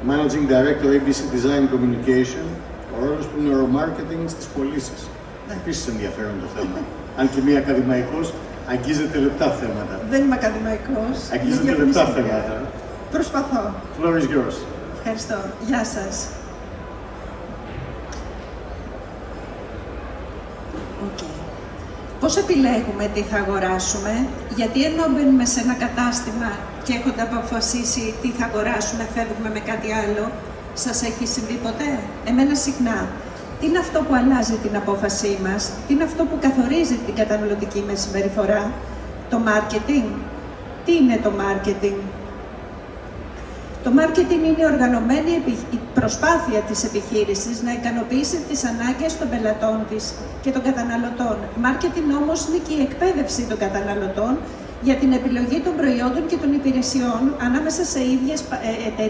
Managing Director ABC Design Communication, ο ρόλος του neuromarketing στις πωλήσεις. Επίσης ενδιαφέρον το θέμα. Αν και μία ακαδημαϊκός, αγγίζεται λεπτά θέματα. Δεν είμαι ακαδημαϊκός. Αγγίζεται λεπτά θέματα. Προσπαθώ. Floor is yours. Ευχαριστώ. Γεια σας. Πώς επιλέγουμε τι θα αγοράσουμε, γιατί ενώ μπαίνουμε σε ένα κατάστημα και έχοντα αποφασίσει τι θα αγοράσουμε, φεύγουμε με κάτι άλλο, σας έχει συμβεί ποτέ? Εμένα συχνά. Τι είναι αυτό που αλλάζει την απόφασή μας, τι είναι αυτό που καθορίζει την καταναλωτική μας συμπεριφορά? Το marketing. Τι είναι το marketing? Το marketing είναι η οργανωμένη προσπάθεια της επιχείρησης να ικανοποιήσει τις ανάγκες των πελατών της και των καταναλωτών. Marketing όμως είναι και η εκπαίδευση των καταναλωτών για την επιλογή των προϊόντων και των υπηρεσιών ανάμεσα σε ίδιες εταιρείες.